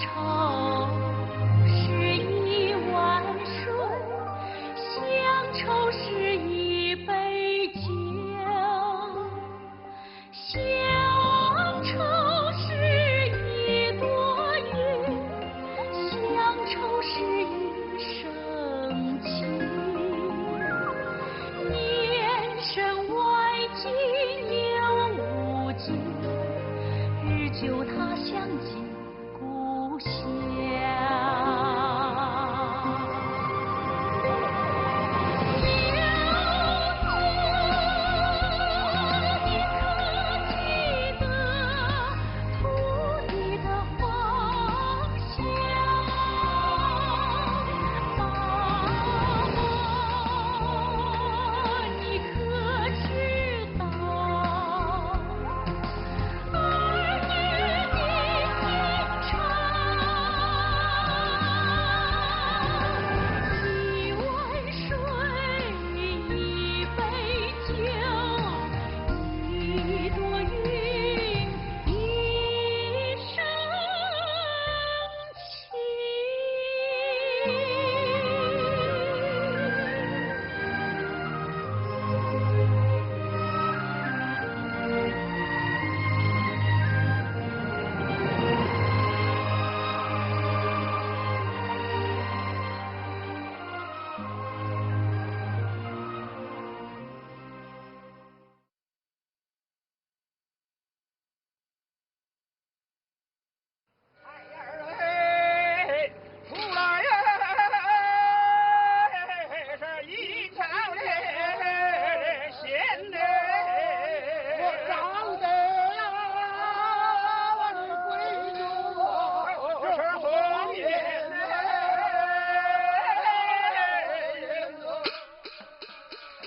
愁是一碗水，乡愁是一杯酒，乡愁是一朵云，乡愁是一生情。年深外际流无尽，日久他乡近故乡。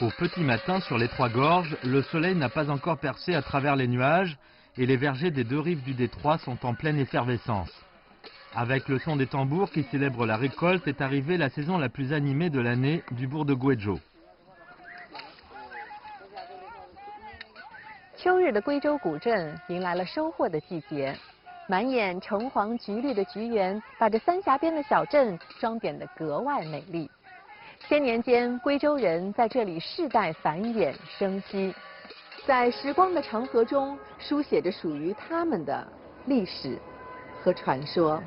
Au petit matin, sur les Trois Gorges, le soleil n'a pas encore percé à travers les nuages et les vergers des deux rives du détroit sont en pleine effervescence. Avec le son des tambours qui célèbrent la récolte est arrivée la saison la plus animée de l'année du bourg de Guizhou. 秋日的贵州古镇迎来了收获的季节，满眼橙黄橘绿的菊园把这三峡边的小镇装点得格外美丽。千年间，贵州人在这里世代繁衍生息，在时光的长河中书写着属于他们的历史和传说。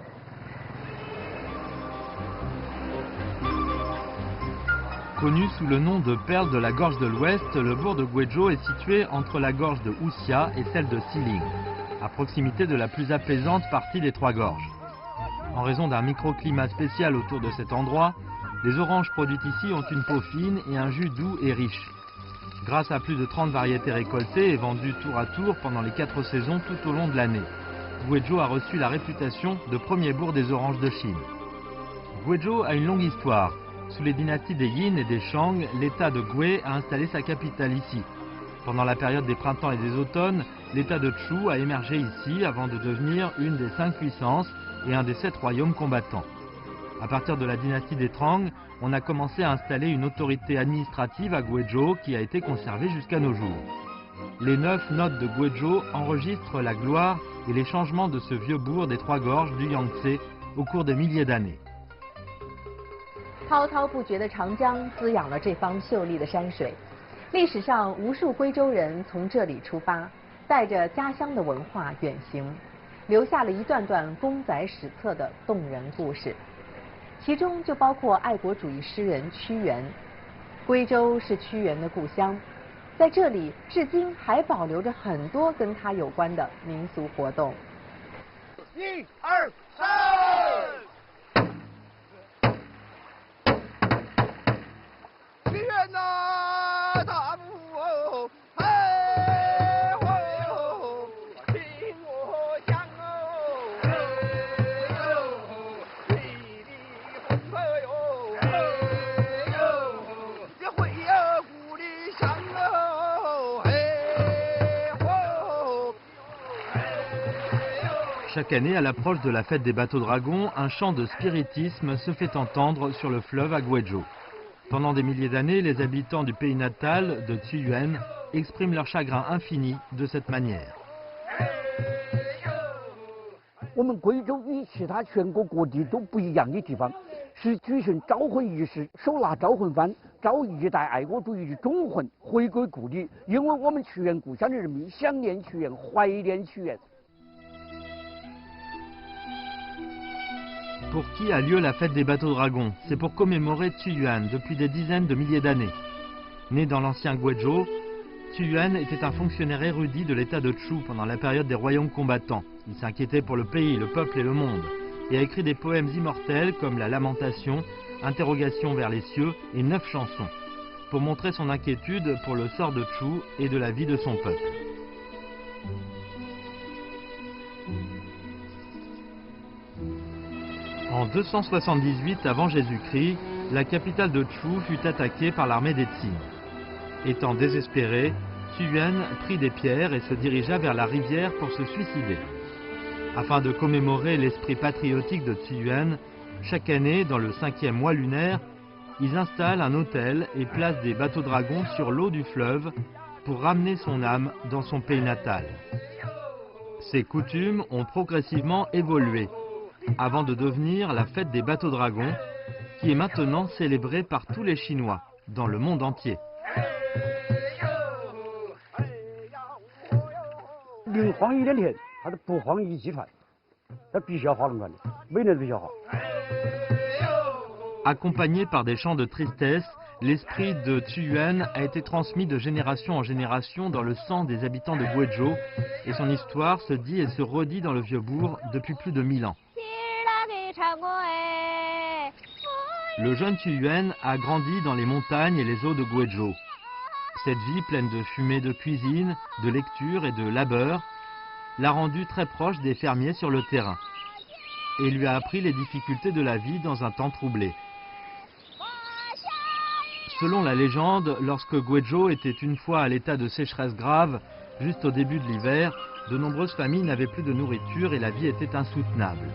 Connu sous le nom de Perle de la Gorge de l'Ouest, le bourg de Guizhou est situé entre la gorge de Oussia et celle de Siling, à proximité de la plus apaisante partie des Trois Gorges. En raison d'un microclimat spécial autour de cet endroit, les oranges produites ici ont une peau fine et un jus doux et riche. Grâce à plus de 30 variétés récoltées et vendues tour à tour pendant les 4 saisons tout au long de l'année, Guizhou a reçu la réputation de premier bourg des oranges de Chine. Guizhou a une longue histoire. Sous les dynasties des Yin et des Shang, l'état de Gui a installé sa capitale ici. Pendant la période des printemps et des automnes, l'état de Chu a émergé ici avant de devenir une des 5 puissances et un des 7 royaumes combattants. À partir de la dynastie des Trang, on a commencé à installer une autorité administrative à Guizhou qui a été conservée jusqu'à nos jours. Les 9 notes de Guizhou enregistrent la gloire et les changements de ce vieux bourg des Trois Gorges du Yangtze au cours des milliers d'années. 滔滔不绝的长江滋养了这方秀丽的山水。历史上，无数贵州人从这里出发，带着家乡的文化远行，留下了一段段公载史册的动人故事。其中就包括爱国主义诗人屈原。贵州是屈原的故乡，在这里至今还保留着很多跟他有关的民俗活动。1、2、3，屈原呐，大步哦，哎吼，听我讲哦，哎呦，霹雳轰破哟，哎呦，这会呀鼓里响哦，哎吼。Chaque année, à l'approche de la fête des bateaux dragons, un chant de spiritisme se fait entendre sur le fleuve à Guizhou. Pendant des milliers d'années, les habitants du pays natal de Tuyuan expriment leur chagrin infini de cette manière. 我们贵州与其他全国各地都不一样的地方，是举行招魂仪式，手拿招魂幡，召一代爱国主义的忠魂回归故里，因为我们屈原故乡的人民想念屈原，怀念屈原。 Pour qui a lieu la fête des bateaux dragons? C'est pour commémorer Tuyuan depuis des dizaines de milliers d'années. Né dans l'ancien Guizhou, Tuyuan était un fonctionnaire érudit de l'état de Chu pendant la période des royaumes combattants. Il s'inquiétait pour le pays, le peuple et le monde, et a écrit des poèmes immortels comme la Lamentation, Interrogation vers les cieux et 9 chansons, pour montrer son inquiétude pour le sort de Chu et de la vie de son peuple. En 278 avant Jésus-Christ, la capitale de Chu fut attaquée par l'armée des Qin. Étant désespéré, Tuyuan prit des pierres et se dirigea vers la rivière pour se suicider. Afin de commémorer l'esprit patriotique de Tuyuan, chaque année, dans le 5e mois lunaire, ils installent un autel et placent des bateaux dragons sur l'eau du fleuve pour ramener son âme dans son pays natal. Ces coutumes ont progressivement évolué, avant de devenir la fête des bateaux dragons, qui est maintenant célébrée par tous les Chinois, dans le monde entier. 宁荒一点田，他是不荒一鸡船，他必须要划龙船的，每年都必须要划。 Accompagné par des chants de tristesse, l'esprit de Tuyuan a été transmis de génération en génération dans le sang des habitants de Guizhou, et son histoire se dit et se redit dans le vieux bourg depuis plus de 1000 ans. Le jeune Tuyuan a grandi dans les montagnes et les eaux de Guizhou. Cette vie pleine de fumée de cuisine, de lecture et de labeur l'a rendu très proche des fermiers sur le terrain et lui a appris les difficultés de la vie dans un temps troublé. Selon la légende, lorsque Guizhou était une fois à l'état de sécheresse grave, juste au début de l'hiver, de nombreuses familles n'avaient plus de nourriture et la vie était insoutenable.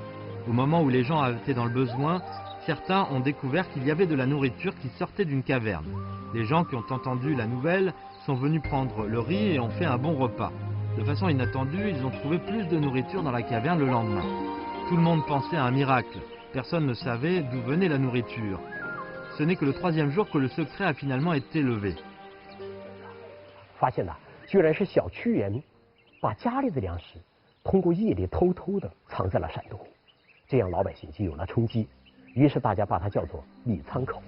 Au moment où les gens étaient dans le besoin, certains ont découvert qu'il y avait de la nourriture qui sortait d'une caverne. Les gens qui ont entendu la nouvelle sont venus prendre le riz et ont fait un bon repas. De façon inattendue, ils ont trouvé plus de nourriture dans la caverne le lendemain. Tout le monde pensait à un miracle. Personne ne savait d'où venait la nourriture. Ce n'est que le 3e jour que le secret a finalement été levé. 发现呢，居然是小屈原把家里的粮食通过夜里偷偷的藏在了山洞里，这样老百姓就有了冲击，于是大家把它叫做李仓口。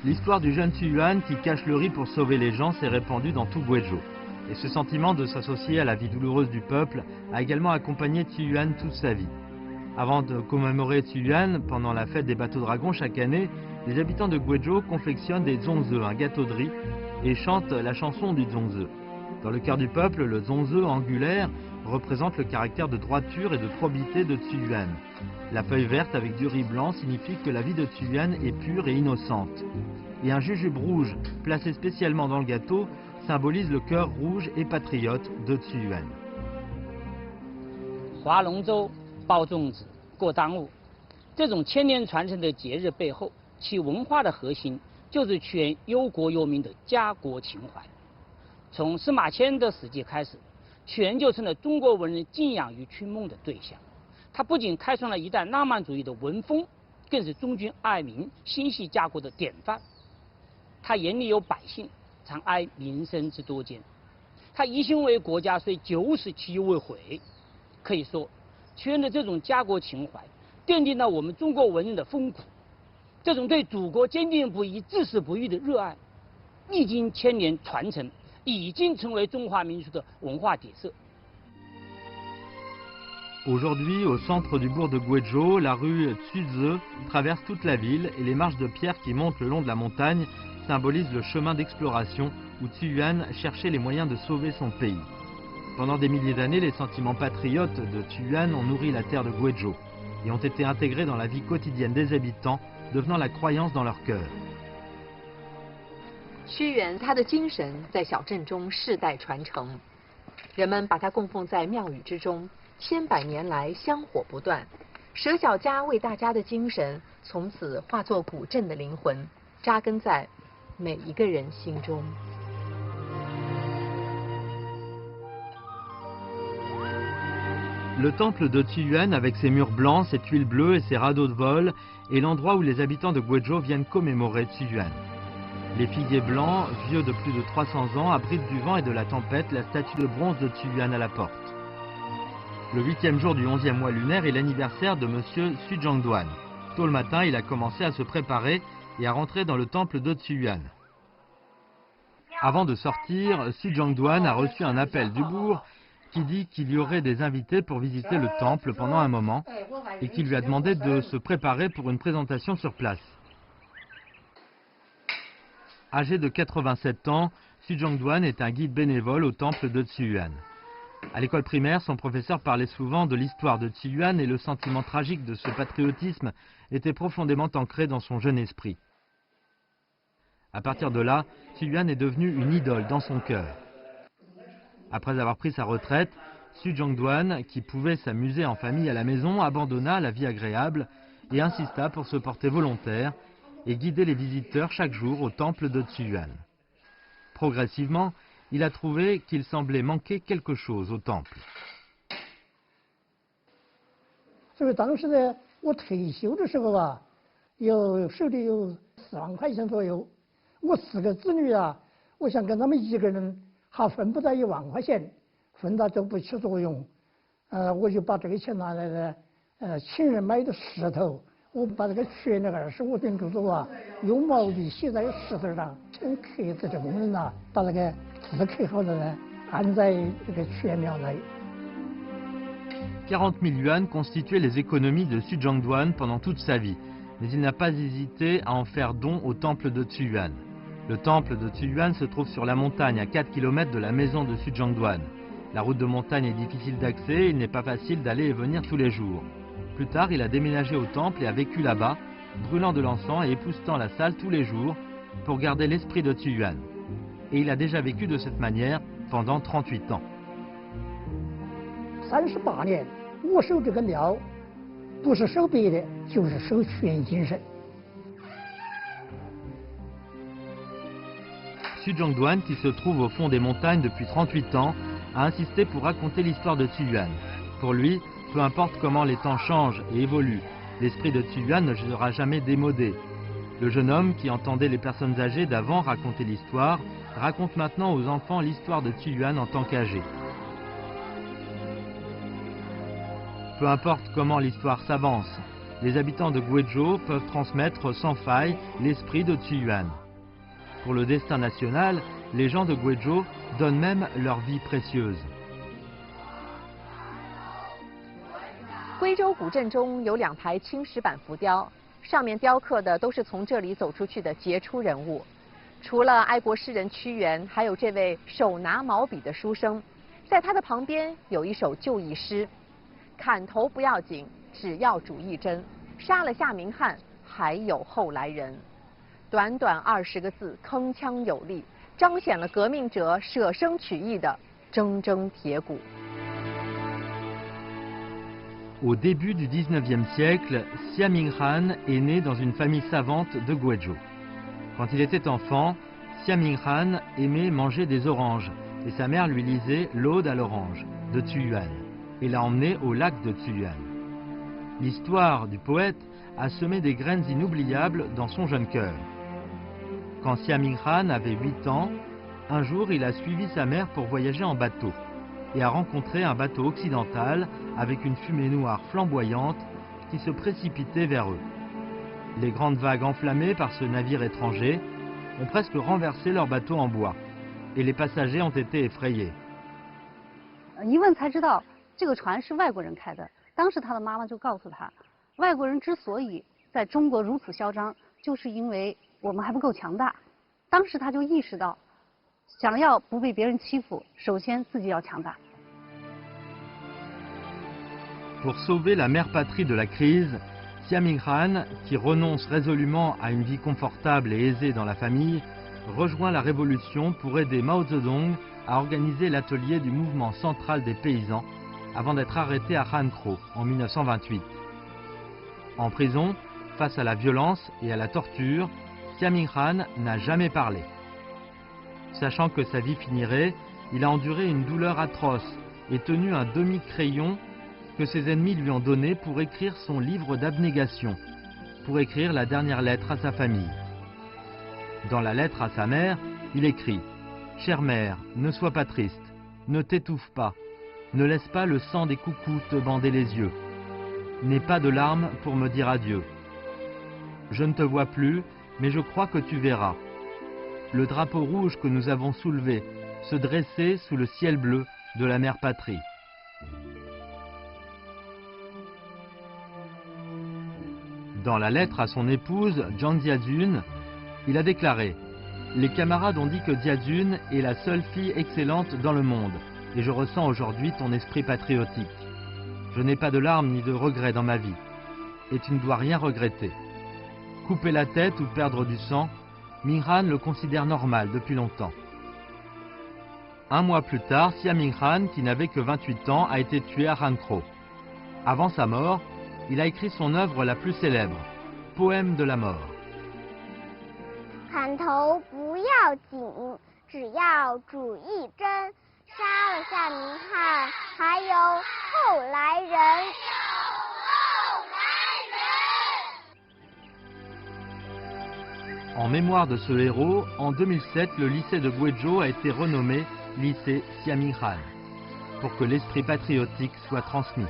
L'histoire du jeune Tuyuan qui cache le riz pour sauver les gens s'est répandue dans tout Guizhou. Et ce sentiment de s'associer à la vie douloureuse du peuple a également accompagné Tuyuan toute sa vie. Avant de commémorer Tuyuan, pendant la fête des bateaux dragons chaque année, les habitants de Guizhou confectionnent des zongzi, un gâteau de riz, et chantent la chanson du zongzi. Dans le cœur du peuple, le zongzi angulaire représente le caractère de droiture et de probité de Tuyuan. La feuille verte avec du riz blanc signifie que la vie de Tuyuan est pure et innocente. Et un jujube rouge, placé spécialement dans le gâteau, symbolise le cœur rouge et patriote de Tuyuan. 划龙舟、包粽子、过当午，这种千年传承的节日背后，其文化的核心就是屈原忧国忧民的家国情怀。从司马迁的史记开始，屈原就成了中国文人敬仰与追梦的对象。他不仅开创了一代浪漫主义的文风，更是忠君爱民、心系家国的典范。他眼里有百姓，常哀民生之多艰。他一心为国家，虽九死其犹未悔。可以说，屈原的这种家国情怀，奠定了我们中国文人的风骨。这种对祖国坚定不移、至死不渝的热爱，历经千年传承，已经成为中华民族的文化底色。 Aujourd'hui, au centre du bourg de Guizhou, la rue Tsuze traverse toute la ville et les marches de pierre qui montent le long de la montagne symbolisent le chemin d'exploration où Tuyuan cherchait les moyens de sauver son pays. Pendant des milliers d'années, les sentiments patriotes de Tuyuan ont nourri la terre de Guizhou et ont été intégrés dans la vie quotidienne des habitants, devenant la croyance dans leur cœur. 屈原他的精神在小镇中世代传承，人们把他供奉在庙宇之中。 千百年来香火不断，舍小家为大家的精神从此化作古镇的灵魂，扎根在每一个人心中。Le temple de Tiyuan, avec ses murs blancs, ses tuiles bleues et ses radeaux de vol, est l'endroit où les habitants de Guizhou viennent commémorer Tiyuan. Les figuiers blancs, vieux de plus de 300 ans, abritent du vent et de la tempête la statue de bronze de Tiyuan à la porte. Le 8e jour du 11e mois lunaire est l'anniversaire de monsieur Xu Zhongduan. Tôt le matin, il a commencé à se préparer et à rentrer dans le temple de Tiyuan. Avant de sortir, Xu Zhongduan a reçu un appel du bourg qui dit qu'il y aurait des invités pour visiter le temple pendant un moment et qui lui a demandé de se préparer pour une présentation sur place. Âgé de 87 ans, Xu Zhongduan est un guide bénévole au temple de Tiyuan. À l'école primaire, son professeur parlait souvent de l'histoire de Tiyuan et le sentiment tragique de ce patriotisme était profondément ancré dans son jeune esprit. À partir de là, Tiyuan est devenu une idole dans son cœur. Après avoir pris sa retraite, Xu Zhongduan, qui pouvait s'amuser en famille à la maison, abandonna la vie agréable et insista pour se porter volontaire et guider les visiteurs chaque jour au temple de Tiyuan. Progressivement, il a trouvé qu'il semblait manquer quelque chose au temple. 所以当时呢，我退休的时候啊，手里有4万块钱左右。我4个子女啊，我想跟他们一个人还分不到1万块钱，分到都不起作用。我就把这个钱拿来呢，请人买的石头，我把这个圈的25根柱子啊，用毛笔写在石头上，请刻字的工人呐，把那个字刻好了呢，安在这个圈庙内。 40 000 yuan constituaient les économies de Xu Zhongduan pendant toute sa vie, mais il n'a pas hésité à en faire don au temple de Tiyuan. Le temple de Tiyuan se trouve sur la montagne à 4 km de la maison de Xu Zhongduan. La route de montagne est difficile d'accès et il n'est pas facile d'aller et venir tous les jours. Plus tard, il a déménagé au temple et a vécu là-bas, brûlant de l'encens et époussetant la salle tous les jours pour garder l'esprit de Tiyuan. Et il a déjà vécu de cette manière pendant 38 ans. 38年，我守这个庙，不是守别的，就是守全精神。 Xu Zhongduan, qui se trouve au fond des montagnes depuis 38 ans, a insisté pour raconter l'histoire de Tiyuan. Pour lui, peu importe comment les temps changent et évoluent, l'esprit de Tiyuan ne sera jamais démodé. Le jeune homme qui entendait les personnes âgées d'avant raconter l'histoire, raconte maintenant aux enfants l'histoire de Tiyuan en tant qu'âgé. Peu importe comment l'histoire s'avance, les habitants de Guizhou peuvent transmettre sans faille l'esprit de Tiyuan. Pour le destin national, les gens de Guizhou donnent même leur vie précieuse. 徽州古镇中有2排青石板浮雕，上面雕刻的都是从这里走出去的杰出人物。除了爱国诗人屈原，还有这位手拿毛笔的书生，在他的旁边有一首就义诗：砍头不要紧，只要主义真，杀了夏明翰，还有后来人。短短20个字，铿锵有力，彰显了革命者舍生取义的铮铮铁骨。 Au début du 19e siècle, Xia Minghan est né dans une famille savante de Guizhou. Quand il était enfant, Xia Minghan aimait manger des oranges et sa mère lui lisait l'Ode à l'orange de Tiyuan et l'a emmené au lac de Tiyuan. L'histoire du poète a semé des graines inoubliables dans son jeune cœur. Quand Xia Minghan avait 8 ans, un jour il a suivi sa mère pour voyager en bateau et a rencontré un bateau occidental avec une fumée noire flamboyante qui se précipitait vers eux. Les grandes vagues enflammées par ce navire étranger ont presque renversé leur bateau en bois et les passagers ont été effrayés. 一问才知道，这个船是外国人开的。当时他的妈妈就告诉他，外国人之所以在中国如此嚣张，就是因为我们还不够强大。当时他就意识到，想要不被别人欺负，首先自己要强大。 Pour sauver la mère patrie de la crise, Xia Minghan, qui renonce résolument à une vie confortable et aisée dans la famille, rejoint la révolution pour aider Mao Zedong à organiser l'atelier du mouvement central des paysans avant d'être arrêté à Hankou en 1928. En prison, face à la violence et à la torture, Xia Minghan n'a jamais parlé. Sachant que sa vie finirait, il a enduré une douleur atroce et tenu un demi-crayon que ses ennemis lui ont donné pour écrire son livre d'abnégation, pour écrire la dernière lettre à sa famille. Dans la lettre à sa mère, il écrit « Chère mère, ne sois pas triste, ne t'étouffe pas, ne laisse pas le sang des coucous te bander les yeux. N'aie pas de larmes pour me dire adieu. Je ne te vois plus, mais je crois que tu verras. Le drapeau rouge que nous avons soulevé se dresser sous le ciel bleu de la mère patrie. » Dans la lettre à son épouse, Jiang Diazun, il a déclaré « Les camarades ont dit que Diazun est la seule fille excellente dans le monde, et je ressens aujourd'hui ton esprit patriotique. Je n'ai pas de larmes ni de regrets dans ma vie, et tu ne dois rien regretter. Couper la tête ou perdre du sang, Minghan le considère normal depuis longtemps. » Un mois plus tard, Xia Minghan, qui n'avait que 28 ans, a été tué à Hankou. Avant sa mort, il a écrit son œuvre la plus célèbre, Poème de la mort. 砍头不要紧，只要主一针，杀了夏明翰，还有后来人。 En mémoire de ce héros, en 2007, le lycée de Guizhou a été renommé lycée Xia Minghan, pour que l'esprit patriotique soit transmis.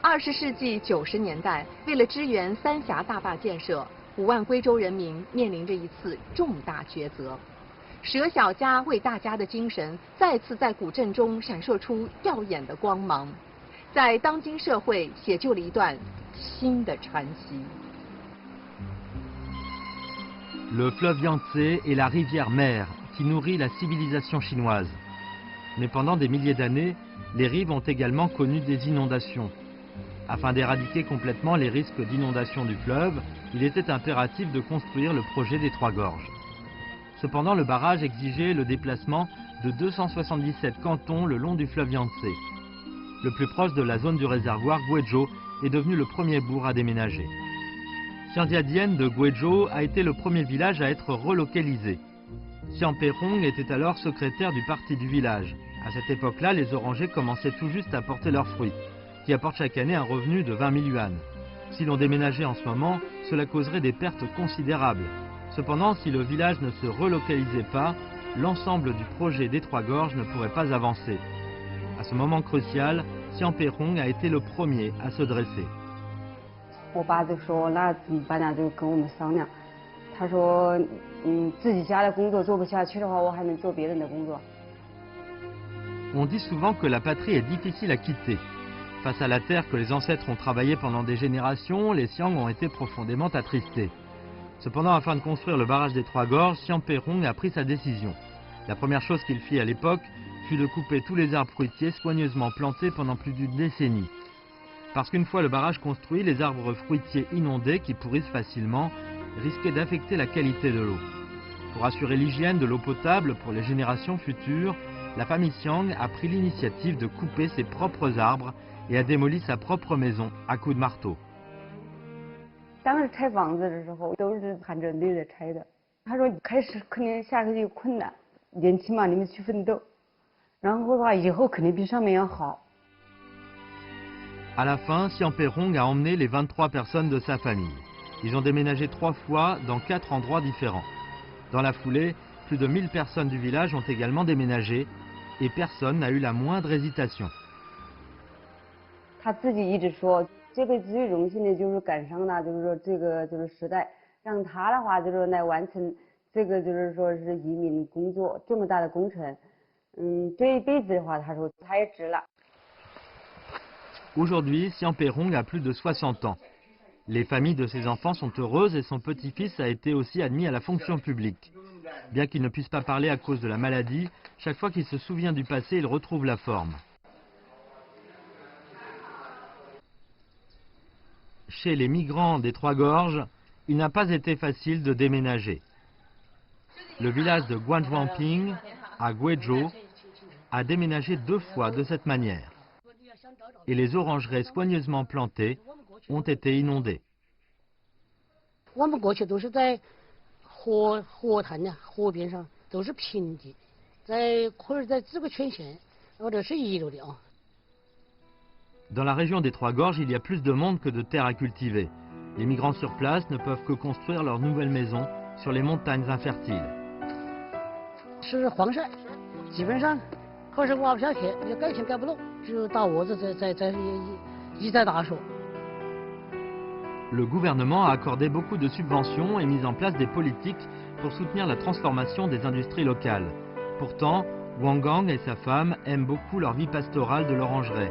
20世纪90年代，为了支援三峡大坝建设，5万贵州人民面临着一次重大抉择。舍小家为大家的精神再次在古镇中闪烁出耀眼的光芒，在当今社会写就了一段新的传奇。 Le fleuve Yangtze est la rivière mère qui nourrit la civilisation chinoise. Mais pendant des milliers d'années, les rives ont également connu des inondations. Afin d'éradiquer complètement les risques d'inondation du fleuve, il était impératif de construire le projet des Trois Gorges. Cependant, le barrage exigeait le déplacement de 277 cantons le long du fleuve Yangtze. Le plus proche de la zone du réservoir, Guizhou, est devenu le premier bourg à déménager. Xiandiadienne de Guizhou a été le premier village à être relocalisé. Xian Peirong était alors secrétaire du parti du village. À cette époque-là, les orangers commençaient tout juste à porter leurs fruits, qui apportent chaque année un revenu de 20 000 yuan. Si l'on déménageait en ce moment, cela causerait des pertes considérables. Cependant, si le village ne se relocalisait pas, l'ensemble du projet des Trois Gorges ne pourrait pas avancer. À ce moment crucial, Xian Peirong a été le premier à se dresser. 我爸就说那怎么办呢？就跟我们商量。他说，自己家的工作做不下去的话，我还能做别人的工作。 On dit souvent que la patrie est difficile à quitter. Face à la terre que les ancêtres ont travaillée pendant des générations, les Xiang ont été profondément attristés. Cependant, afin de construire le barrage des Trois Gorges, Xian Peirong a pris sa décision. La première chose qu'il fit à l'époque fut de couper tous les arbres fruitiers soigneusement plantés pendant plus d'une décennie. Parce qu'une fois le barrage construit, les arbres fruitiers inondés, qui pourrissent facilement, risquaient d'affecter la qualité de l'eau. Pour assurer l'hygiène de l'eau potable pour les générations futures, la famille Xiang a pris l'initiative de couper ses propres arbres et a démoli sa propre maison à coups de marteau. 当时拆房子的时候都是含着泪的拆的。他说开始肯定下个有困难，年轻嘛，你们去奋斗，然后的话以后肯定比上面要好。 À la fin, Xian Peirong a emmené les 23 personnes de sa famille. Ils ont déménagé 3 fois dans 4 endroits différents. Dans la foulée, plus de 1000 personnes du village ont également déménagé et personne n'a eu la moindre hésitation. 他自己一直说，这个最荣幸的就是赶上了，就是说这个就是时代，让他的话就是来完成这个就是说是移民工作这么大的工程，这一辈子的话，他说他也值了。 Aujourd'hui, Xian Peirong a plus de 60 ans. Les familles de ses enfants sont heureuses et son petit-fils a été aussi admis à la fonction publique. Bien qu'il ne puisse pas parler à cause de la maladie, chaque fois qu'il se souvient du passé, il retrouve la forme. Chez les migrants des Trois Gorges, il n'a pas été facile de déménager. Le village de Guanzhuangping, à Guizhou, a déménagé 2 fois de cette manière. Et les orangeries soigneusement plantées ont été inondées. 我们过去都是在河滩呢，河边上都是平地，在这个圈线，我这是一流的啊。 Dans la région des Trois-Gorges, il y a plus de monde que de terres à cultiver. Les migrants sur place ne peuvent que construire leurs nouvelles maisons sur les montagnes infertiles. 是荒山，基本上可是挖不下去，也改天改不动，只有大窝子在一再大树。 Le gouvernement a accordé beaucoup de subventions et mis en place des politiques pour soutenir la transformation des industries locales. Pourtant, Wang Gang et sa femme aiment beaucoup leur vie pastorale de l'orangerie.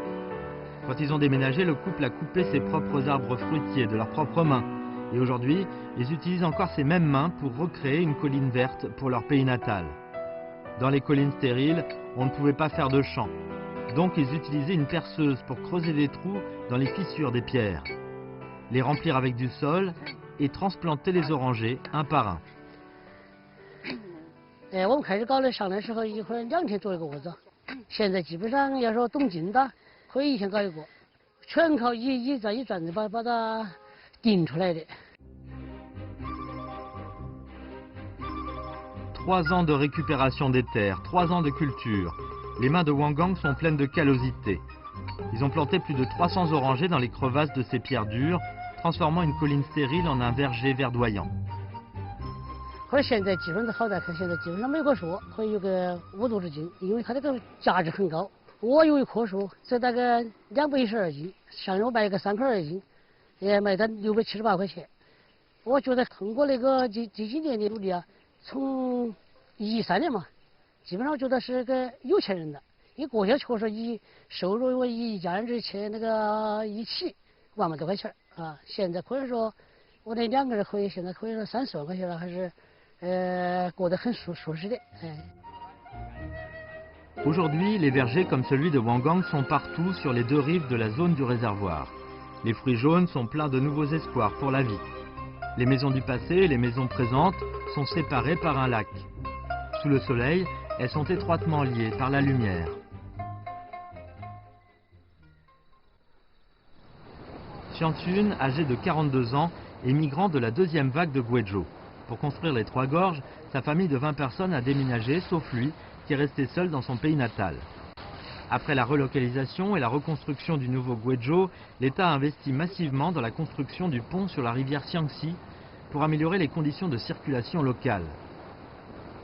Quand ils ont déménagé, le couple a coupé ses propres arbres fruitiers de leurs propres mains. Et aujourd'hui, ils utilisent encore ces mêmes mains pour recréer une colline verte pour leur pays natal. Dans les collines stériles, on ne pouvait pas faire de champs. Donc ils utilisaient une perceuse pour creuser des trous dans les fissures des pierres, les remplir avec du sol et transplanter les orangers un par un. 我们开始搞的上的时候，一会儿2天做一个窝子，现在基本上要说动静大。 可以1天搞一个，全靠一转子把它顶出来的。3 ans de récupération des terres, 3 ans de culture. Les mains de Wang Gang sont pleines de callosité. Ils ont planté plus de 300 orangers dans les crevasses de ces pierres dures, transformant une colline stérile en un verger verdoyant. 可是现在基本上好在看，现在基本上每棵树可以有个5多斤，因为它这个价值很高。 我有一棵树，这大概212斤，上游卖个3块2斤，也卖到678块钱。我觉得通过那个这几年的努力啊，从13年嘛，基本上我觉得是个有钱人了。因为过去确实以收入我一家人这钱那个一起1万多块钱啊，现在可以说我那2个人可以现在可以说30万块钱了，还是过得很舒适的，哎。 Aujourd'hui, les vergers comme celui de Wang Gang sont partout sur les 2 rives de la zone du réservoir. Les fruits jaunes sont pleins de nouveaux espoirs pour la vie. Les maisons du passé et les maisons présentes sont séparées par un lac. Sous le soleil, elles sont étroitement liées par la lumière. Xianxun, âgé de 42 ans, est migrant de la 2e vague de Guizhou. Pour construire les Trois-Gorges, sa famille de 20 personnes a déménagé, sauf lui, qui est resté seul dans son pays natal. Après la relocalisation et la reconstruction du nouveau Guizhou, l'État a investi massivement dans la construction du pont sur la rivière Xiangxi pour améliorer les conditions de circulation locale.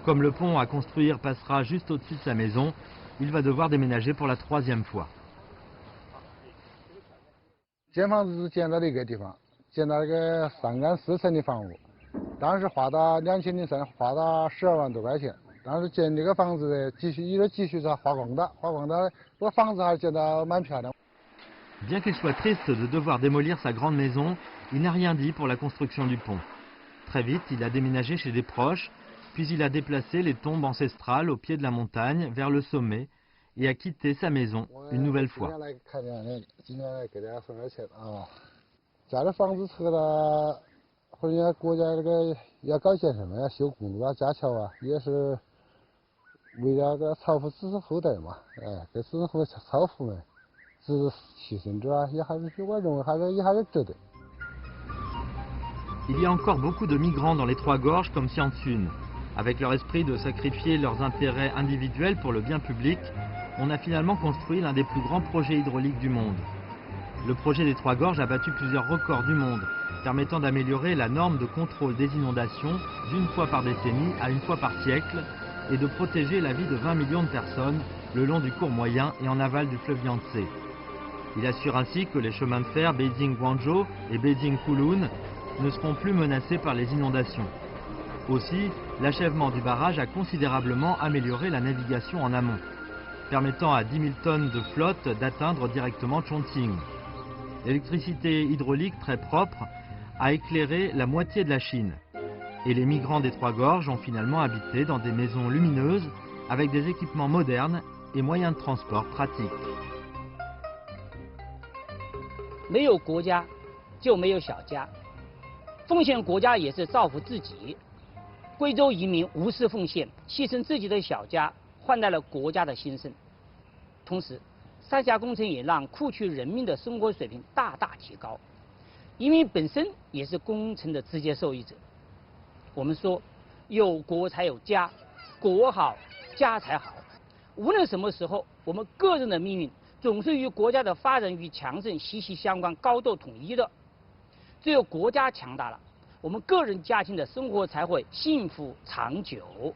Comme le pont à construire passera juste au-dessus de sa maison, il va devoir déménager pour la 3e fois. 建房子是建到那个地方，建到那个上岸4层的房屋，当时花到2003，花到12万多块钱。 当时建这个房子继续在花光的，这个房子还是建得蛮漂亮。 Bien qu'il soit triste de devoir démolir sa grande maison, il n'a rien dit pour la construction du pont. Très vite, il a déménagé chez des proches, puis il a déplacé les tombes ancestrales au pied de la montagne vers le sommet et a quitté sa maison une nouvelle fois. 今天来给大家说点钱啊，家里房子拆了，或者国家这个要搞建设嘛，要修公路啊、架桥啊，也是。 为了个造福子孙后代嘛，给子孙后代造福嘛，是牺牲者啊，也还是我认为也还是值得。 Il y a encore beaucoup de migrants dans les Trois-Gorges comme Xianxun. Avec leur esprit de sacrifier leurs intérêts individuels pour le bien public, on a finalement construit l'un des plus grands projets hydrauliques du monde. Le projet des Trois-Gorges a battu plusieurs records du monde, permettant d'améliorer la norme de contrôle des inondations d'1 fois par décennie à 1 fois par siècle, et de protéger la vie de 20 millions de personnes le long du cours moyen et en aval du fleuve Yangtze. Il assure ainsi que les chemins de fer Beijing-Guangzhou et Beijing-Kowloon ne seront plus menacés par les inondations. Aussi, l'achèvement du barrage a considérablement amélioré la navigation en amont, permettant à 10 000 tonnes de flotte d'atteindre directement Chongqing. L'électricité hydraulique très propre a éclairé la moitié de la Chine. Et les migrants des Trois-Gorges ont finalement habité dans des maisons lumineuses avec des équipements modernes et moyens de transport pratiques. 没有国家，就没有小家。奉献国家也是造福自己。贵州移民无私奉献，牺牲自己的小家，换来了国家的兴盛。同时，三峡工程也让库区人民的生活水平大大提高。移民本身也是工程的直接受益者。 我们说，有国才有家，国好家才好。无论什么时候，我们个人的命运总是与国家的发展与强盛息息相关、高度统一的。只有国家强大了，我们个人家庭的生活才会幸福长久。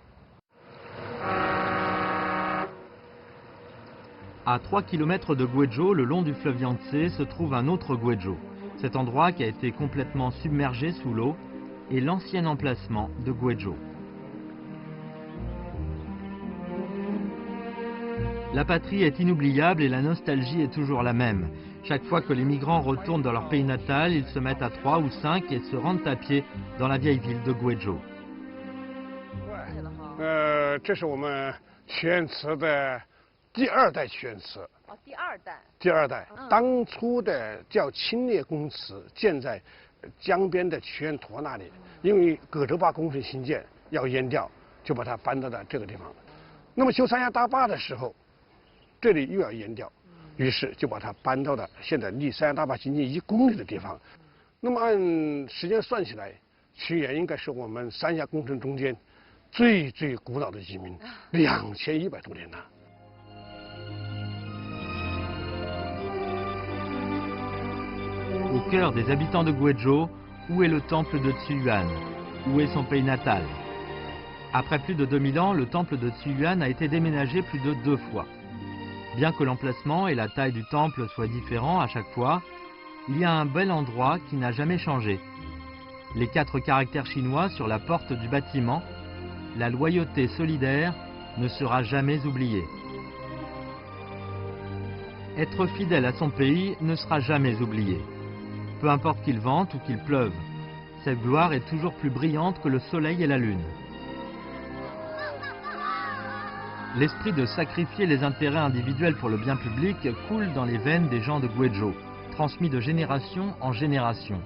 À 3 km de Guézhou, le long du fleuve Yangtze, se trouve un autre Guézhou. Cet endroit, qui a été complètement submergé sous l'eau, est l'ancien emplacement de Guézhou. La patrie est inoubliable et la nostalgie est toujours la même. Chaque fois que les migrants retournent dans leur pays natal, ils se mettent à 3 ou 5 et se rendent à pied dans la vieille ville de Guézhou. 这是我们屈原祠的第2代屈原祠。哦，第2代。第2代，当初的叫清烈公祠建在江边的屈原坨那里，因为葛洲坝工程兴建要淹掉，就把它搬到了这个地方。那么修三峡大坝的时候，这里又要淹掉，于是就把它搬到了现在离三峡大坝仅仅1公里的地方。那么按时间算起来，屈原应该是我们三峡工程中间最古老的移民，2100多年了。Au cœur des habitants de Guézhou, où est le temple de Tsuyuan? Où est son pays natal? Après plus de 2000 ans, le temple de Tsuyuan a été déménagé plus de 2 fois. Bien que l'emplacement et la taille du temple soient différents à chaque fois, il y a un bel endroit qui n'a jamais changé. Les 4 caractères chinois sur la porte du bâtiment, la loyauté solidaire ne sera jamais oubliée. Être fidèle à son pays ne sera jamais oublié. Peu importe qu'il vente ou qu'il pleuve, cette gloire est toujours plus brillante que le soleil et la lune. L'esprit de sacrifier les intérêts individuels pour le bien public coule dans les veines des gens de Guézhou, transmis de génération en génération,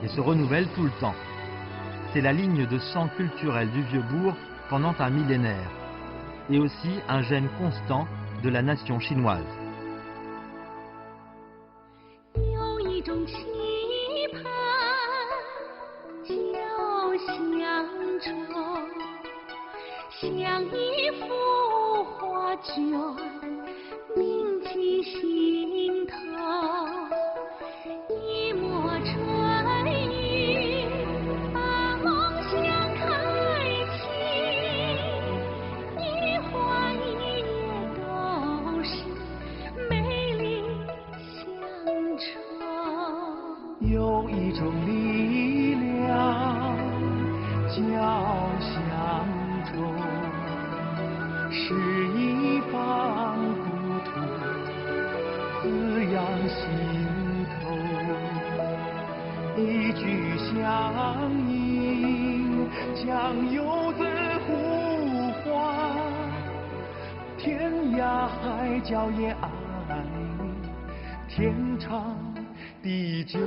et se renouvelle tout le temps. C'est la ligne de sang culturel du vieux bourg pendant un millénaire, et aussi un gène constant de la nation chinoise. 有一种期盼就像中，像一幅画卷铭记心头，一抹春雨把梦想开启，一花一叶都是美丽乡愁。有一种力量叫乡愁，是一方故土滋养心头，一句乡音将游子呼唤，天涯海角也爱你，天长地久。